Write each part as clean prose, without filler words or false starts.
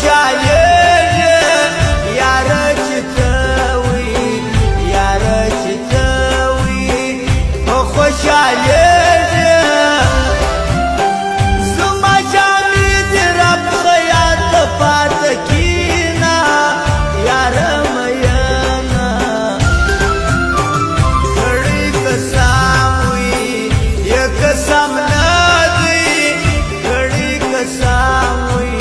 خوشحالېږي یاره چې ته وي یاره چې ته وي خوشحالېږي زما جانې دې رب خیال ته پاته کېنه یاره مینه کړی قسم وي یې قسم نه دی کړی قسم وي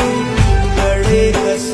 کړی قسم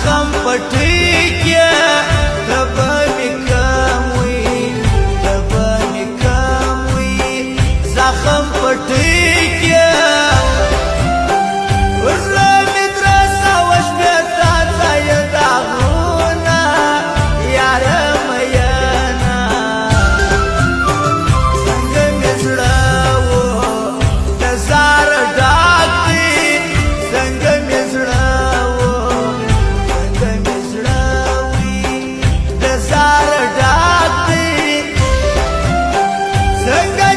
زخم پټی کې تبه مې کم وي تبه مې کم وي زخم پټی کې ورله مې درسه وشمې تا ځای داغونه یاره میینه څنګه مې زړه و د زار ډاک دی څنګه مې زړه و څنګه مې زړه وي د زار ډاک دی څنګه